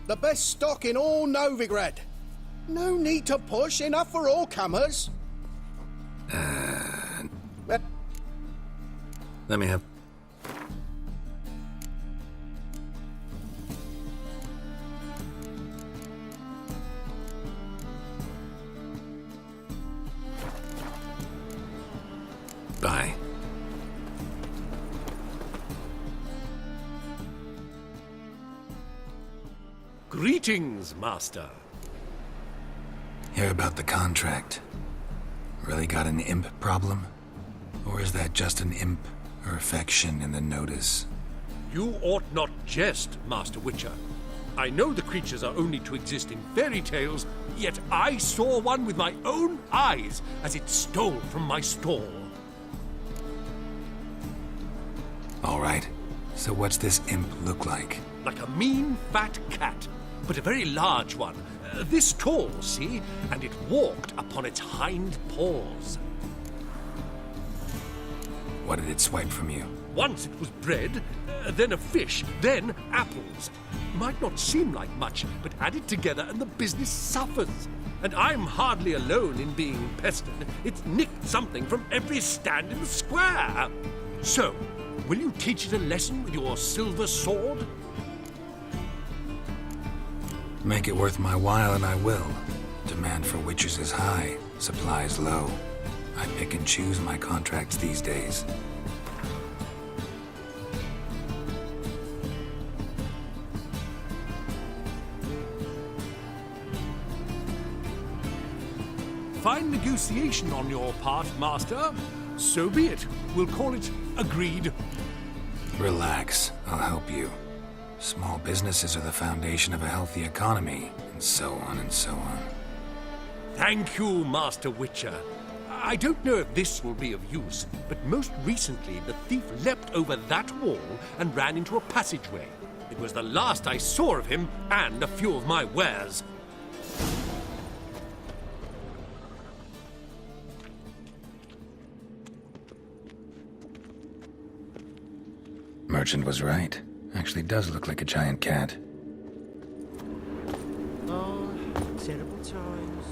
The best stock in all Novigrad. No need to push, enough for all comers. Let me have... Bye. Greetings, Master. Hear about the contract. Really got an imp problem? Or is that just an imp or affection in the notice? You ought not jest, Master Witcher. I know the creatures are only to exist in fairy tales, yet I saw one with my own eyes as it stole from my stall. All right. So what's this imp look like? Like a mean, fat cat, but a very large one. This tall, see? And it walked upon its hind paws. What did it swipe from you? Once it was bread, then a fish, then apples. Might not seem like much, but add it together and the business suffers. And I'm hardly alone in being pestered. It's nicked something from every stand in the square. So, will you teach it a lesson with your silver sword? Make it worth my while and I will. Demand for witches is high, supplies low. I pick and choose my contracts these days. Fine negotiation on your part, Master. So be it. We'll call it agreed. Relax, I'll help you. Small businesses are the foundation of a healthy economy, and so on and so on. Thank you, Master Witcher. I don't know if this will be of use, but most recently the thief leapt over that wall and ran into a passageway. It was the last I saw of him and a few of my wares. Merchant was right. Actually does look like a giant cat. Oh, terrible times.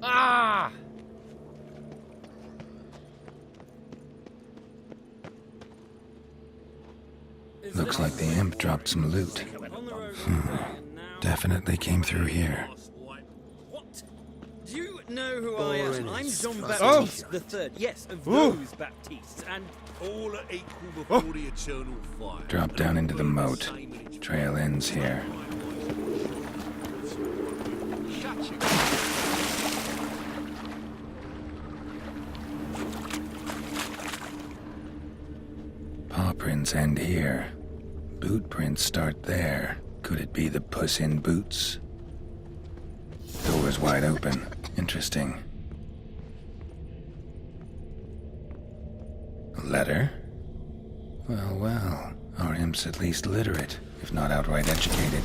Ah! Looks like the imp dropped some loot. Definitely came through here. What? Do you know who I am? I'm John Baptiste the Third. Yes, of those Baptistes, and All are equal before the eternal fire. Drop down into the moat. Trail ends here. Paw prints end here. Boot prints start there. Could it be the Puss in Boots? Door's wide open. Interesting. A letter? Well, well. Our imp's at least literate, if not outright educated.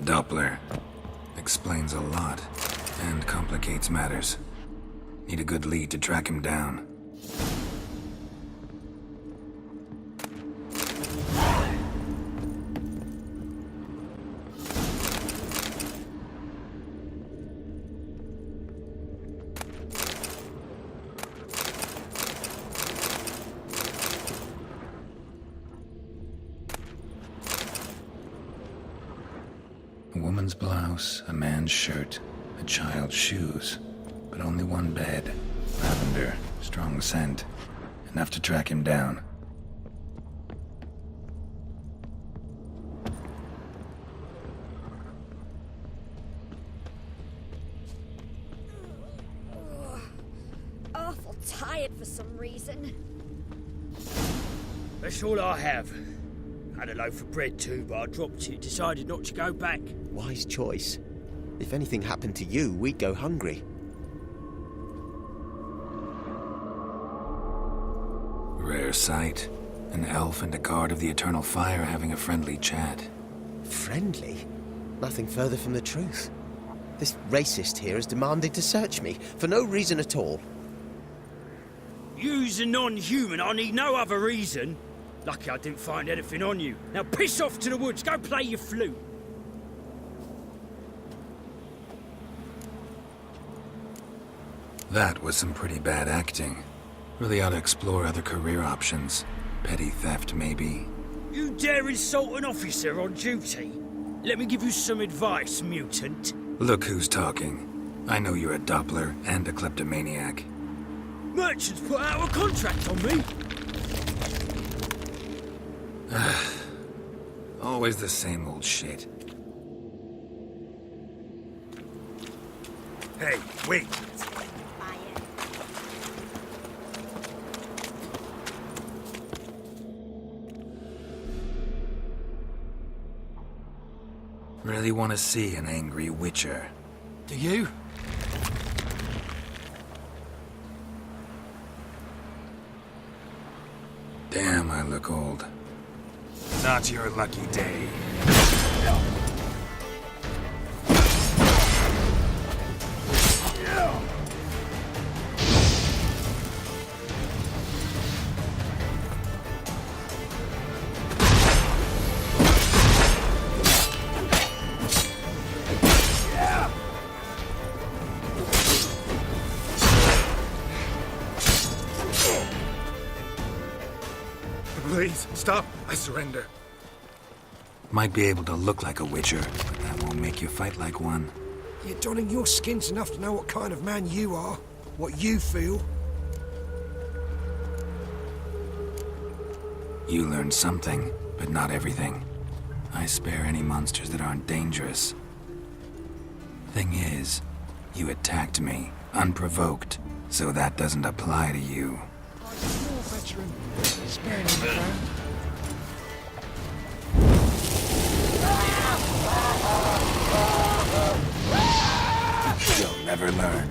Doppler. Explains a lot, and complicates matters. Need a good lead to track him down. A woman's blouse, a man's shirt, a child's shoes, but only one bed. Lavender, strong scent, enough to track him down. Awful tired for some reason. That's all I have. Had a loaf of bread too, but I dropped it, decided not to go back. Wise choice. If anything happened to you, we'd go hungry. Rare sight. An elf and a guard of the Eternal Fire having a friendly chat. Friendly? Nothing further from the truth. This racist here has demanded to search me, for no reason at all. You's a non-human, I need no other reason. Lucky I didn't find anything on you. Now piss off to the woods, go play your flute. That was some pretty bad acting. Really ought to explore other career options. Petty theft, maybe. You dare insult an officer on duty? Let me give you some advice, mutant. Look who's talking. I know you're a Doppler and a kleptomaniac. Merchants put out a contract on me. Always the same old shit. Hey, wait! Really want to see an angry witcher. Do you? Damn, I look old. Not your lucky day. Please, stop. I surrender. Might be able to look like a witcher, but that won't make you fight like one. You're donning your skins enough to know what kind of man you are. What you feel. You learned something, but not everything. I spare any monsters that aren't dangerous. Thing is, you attacked me, unprovoked, so that doesn't apply to you. Veteran. Spare me, friend. You'll never learn.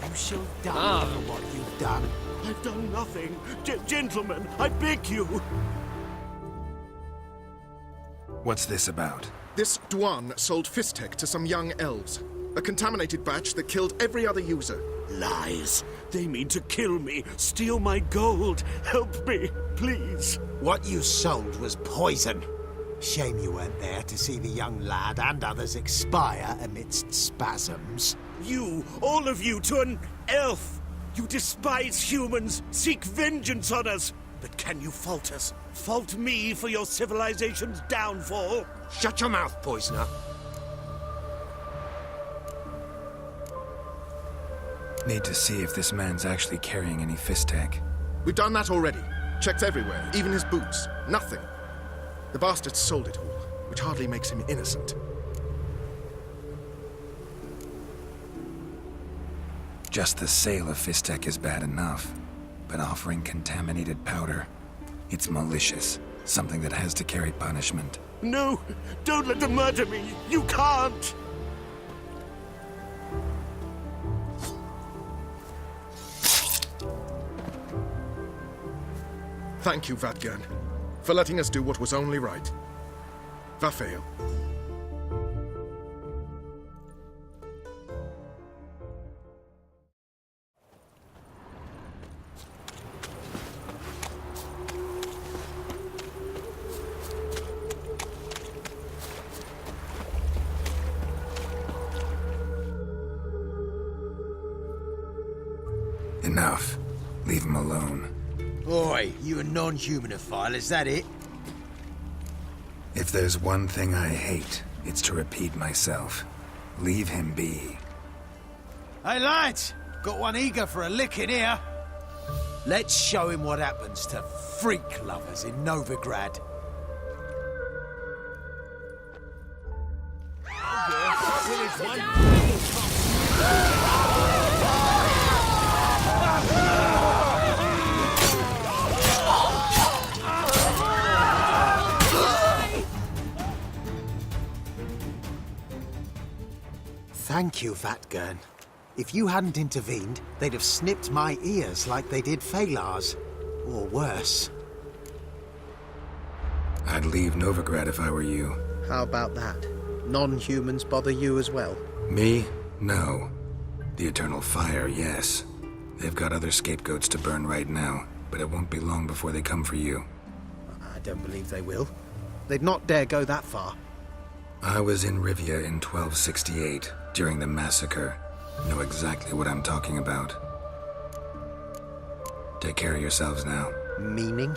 You shall die for what you've done. I've done nothing. Gentlemen, I beg you. What's this about? This Dwan sold Fistek to some young elves. A contaminated batch that killed every other user. Lies. They mean to kill me, steal my gold. Help me, please. What you sold was poison. Shame you weren't there to see the young lad and others expire amidst spasms. You, all of you, to an elf. You despise humans, seek vengeance on us. But can you fault us? Fault me for your civilization's downfall? Shut your mouth, poisoner. Need to see if this man's actually carrying any fist tech. We've done that already. Checked everywhere, even his boots. Nothing. The bastard sold it all, which hardly makes him innocent. Just the sale of fist tech is bad enough, but offering contaminated powder, it's malicious. Something that has to carry punishment. No, don't let them murder me. You can't. Thank you, Vatgern, for letting us do what was only right. Vafael. Enough. Leave him alone. Oi, you a non-humanophile, is that it? If there's one thing I hate, it's to repeat myself. Leave him be. Hey lads, got one eager for a licking here. Let's show him what happens to freak lovers in Novigrad. Thank you, Vatgern. If you hadn't intervened, they'd have snipped my ears like they did Phalar's. Or worse. I'd leave Novigrad if I were you. How about that? Non-humans bother you as well? Me? No. The Eternal Fire, yes. They've got other scapegoats to burn right now, but it won't be long before they come for you. I don't believe they will. They'd not dare go that far. I was in Rivia in 1268, during the massacre. Know exactly what I'm talking about. Take care of yourselves now. Meaning?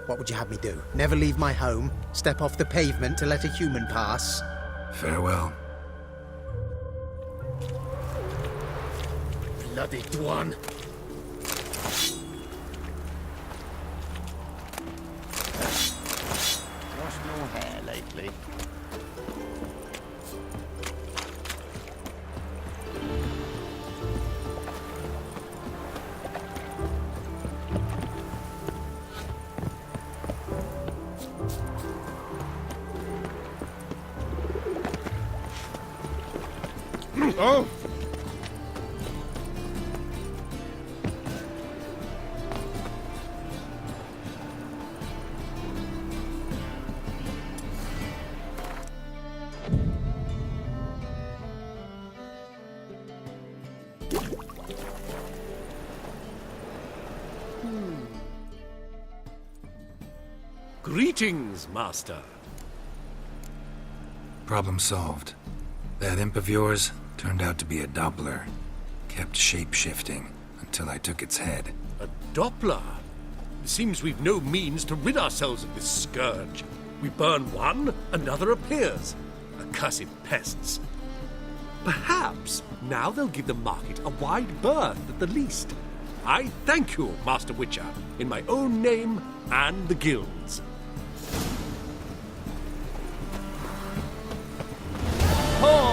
What would you have me do? Never leave my home? Step off the pavement to let a human pass? Farewell. Bloody Dwan. Lost no hair lately. Oh! Greetings, Master. Problem solved. That imp of yours turned out to be a Doppler. Kept shape-shifting until I took its head. A Doppler? Seems we've no means to rid ourselves of this scourge. We burn one, another appears. Accursed pests. Perhaps now they'll give the market a wide berth at the least. I thank you, Master Witcher, in my own name and the guild's. Oh!